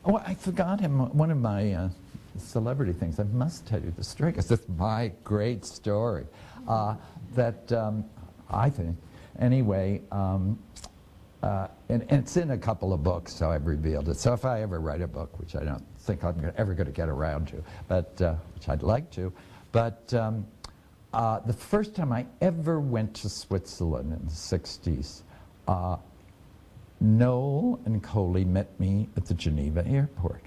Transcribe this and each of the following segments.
Oh, I forgot him. One of my celebrity things. I must tell you the story because it's my great story. I think, anyway, and it's in a couple of books, so I've revealed it. So if I ever write a book, which I don't think I'm ever going to get around to, but which I'd like to, but the first time I ever went to Switzerland in the 60s, Noel and Coley met me at the Geneva airport.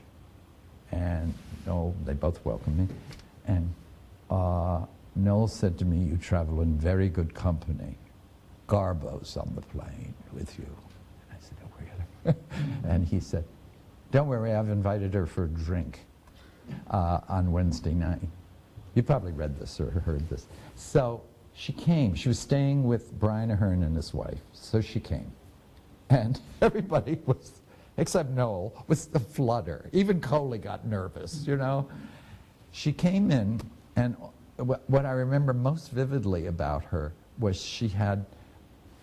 And Noel, they both welcomed me. And Noel said to me, "You travel in very good company. Garbo's on the plane with you." And I said, "Oh, really?" And he said, "Don't worry, I've invited her for a drink on Wednesday night." You probably read this or heard this. So she came. She was staying with Brian Ahern and his wife. So she came. And everybody was, except Noel, was a flutter. Even Coley got nervous, you know. She came in, and what I remember most vividly about her was she had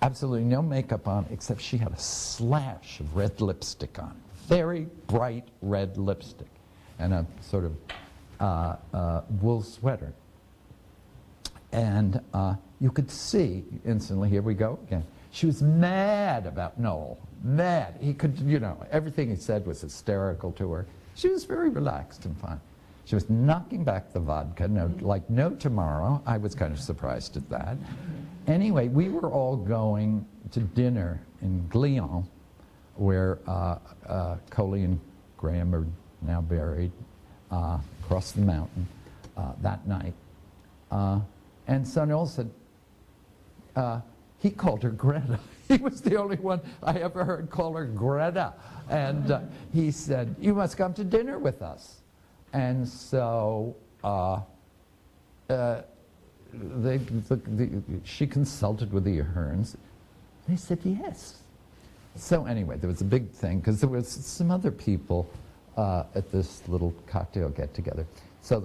absolutely no makeup on, except she had a slash of red lipstick on. Very bright red lipstick. And a sort of wool sweater. And you could see instantly, here we go again, she was mad about Noel, mad. He could, you know, everything he said was hysterical to her. She was very relaxed and fine. She was knocking back the vodka, like no tomorrow. I was kind of surprised at that. Anyway, we were all going to dinner in Glion, where Coley and Graham are now buried, across the mountain that night. And so Noel said, he called her Greta. He was the only one I ever heard call her Greta. And he said, "You must come to dinner with us." And so she consulted with the Aherns. They said yes. So anyway, there was a big thing, because there was some other people at this little cocktail get-together. So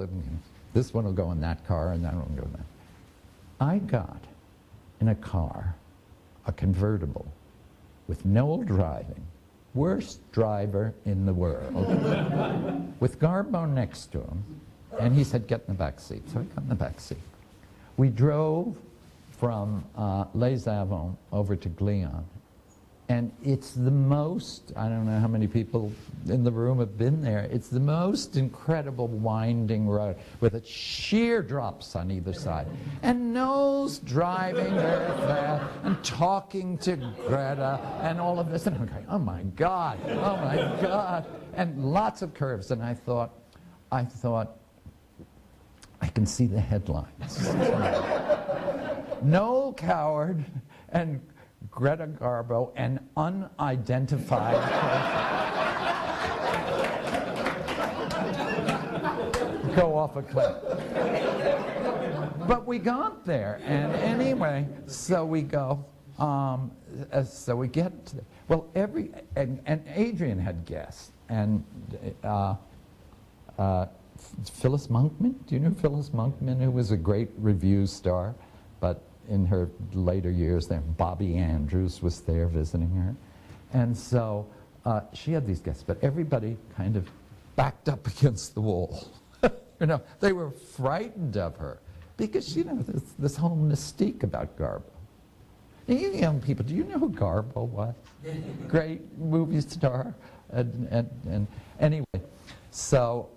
this one will go in that car, and that one will go in that. I got in a car, a convertible, with Noel driving, worst driver in the world, with Garbo next to him, and he said, "Get in the back seat." So I got in the back seat. We drove from Les Avants over to Glion, and it's the most, I don't know how many people in the room have been there, it's the most incredible winding road with its sheer drops on either side. And Noel's driving very fast and talking to Greta and all of this, and I'm going, oh my God, and lots of curves. And I thought, I can see the headlines. Noel Coward and Greta Garbo, an unidentified person, go off a cliff. But we got there, and anyway, so we go, so we get to, well, and Adrian had guests, and Phyllis Monkman, do you know Phyllis Monkman, who was a great review star, but in her later years there, Bobby Andrews was there visiting her. And so she had these guests, but everybody kind of backed up against the wall. You know, they were frightened of her because, you know, this whole mystique about Garbo. And you young people, do you know who Garbo was? Great movie star. And anyway, so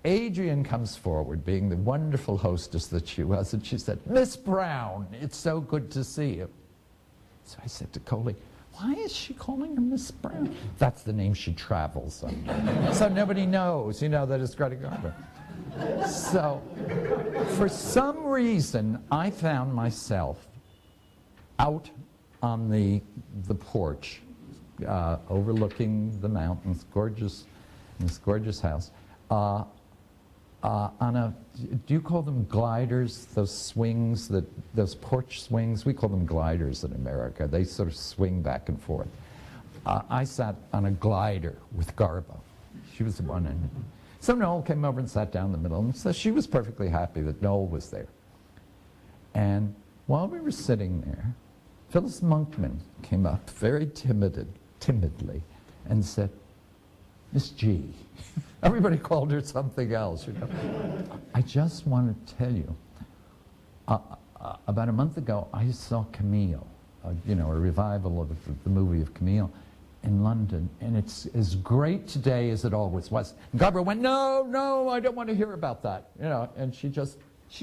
Adrian comes forward, being the wonderful hostess that she was, and she said, "Miss Brown, it's so good to see you." So I said to Coley, "Why is she calling her Miss Brown?" That's the name she travels under. So nobody knows, you know, that it's Greta Garbo. So for some reason, I found myself out on the porch, overlooking the mountains, gorgeous, in this gorgeous house. On a, do you call them gliders, those swings, those porch swings? We call them gliders in America. They sort of swing back and forth. I sat on a glider with Garbo. She was the one in it. So Noel came over and sat down in the middle, and so she was perfectly happy that Noel was there. And while we were sitting there, Phyllis Monkman came up very timidly and said, Miss G. Everybody called her something else, you know. I just want to tell you, about a month ago, I saw Camille, you know, a revival of the movie of Camille in London, and it's as great today as it always was. And Garbo went, no, I don't want to hear about that, you know, and she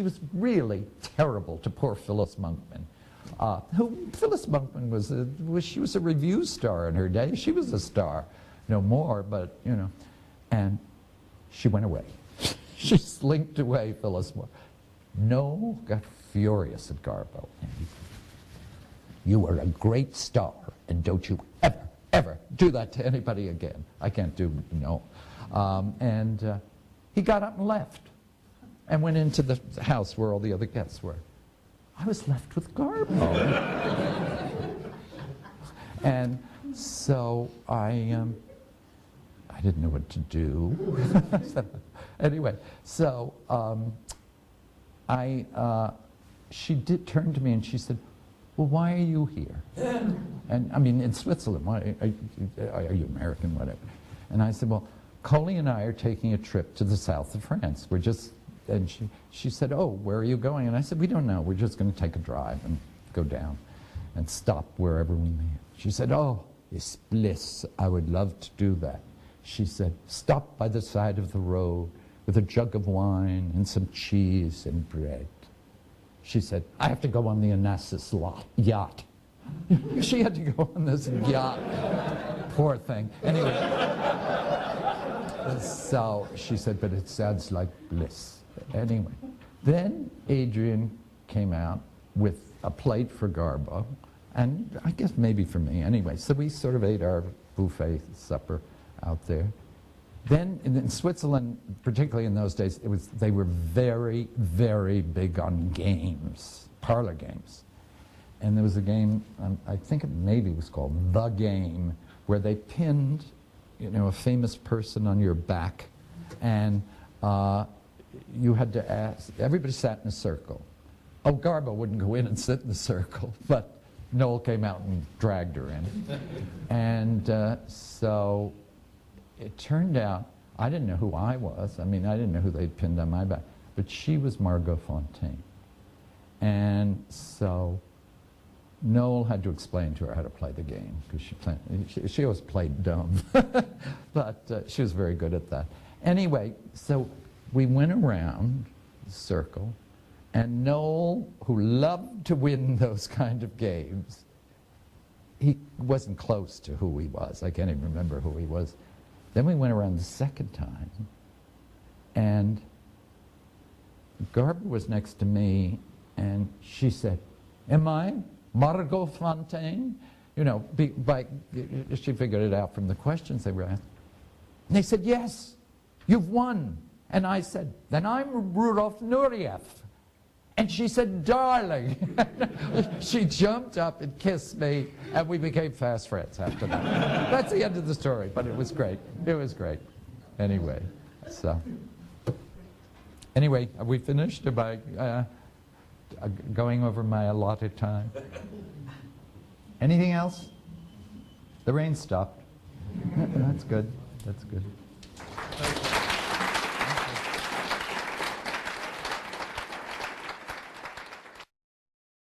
was really terrible to poor Phyllis Monkman. Phyllis Monkman she was a review star in her day. She was a star, no more, but, you know, and she went away. She slinked away, Phyllis Moore. Noel got furious at Garbo. You are a great star, and don't you ever do that to anybody again. I can't do no. He got up and left and went into the house where all the other guests were. I was left with Garbo. And so I didn't know what to do. Anyway, so she did turn to me and she said, well, why are you here? And I mean, in Switzerland, why, are you American, whatever? And I said, well, Coley and I are taking a trip to the south of France. We're just, and she said, oh, where are you going? And I said, we don't know. We're just going to take a drive and go down and stop wherever we may. She said, oh, it's bliss. I would love to do that. She said, stop by the side of the road with a jug of wine and some cheese and bread. She said, I have to go on the Onassis yacht. She had to go on this yacht. Poor thing. Anyway, so she said, but it sounds like bliss. Anyway, then Adrian came out with a plate for Garbo, and I guess maybe for me. Anyway, so we sort of ate our buffet supper out there. Then in Switzerland, particularly in those days, they were very, very big on games, parlor games. And there was a game, I think it maybe was called The Game, where they pinned, you know, a famous person on your back, and you had to ask, everybody sat in a circle. Oh, Garbo wouldn't go in and sit in the circle, but Noel came out and dragged her in. And so it turned out, I didn't know who I was. I mean, I didn't know who they'd pinned on my back. But she was Margot Fontaine. And so Noel had to explain to her how to play the game, because she always played dumb. But she was very good at that. Anyway, so we went around the circle, and Noel, who loved to win those kind of games, he wasn't close to who he was. I can't even remember who he was. Then we went around the second time, and Garbo was next to me, and she said, am I Margot Fontaine? You know, she figured it out from the questions they were asked. And they said, yes, you've won. And I said, then I'm Rudolf Nureyev. And she said, darling. She jumped up and kissed me, and we became fast friends after that. That's the end of the story, but it was great. It was great. Anyway, so. Anyway, are we finished? Am I going over my allotted time? Anything else? The rain stopped. That's good. That's good.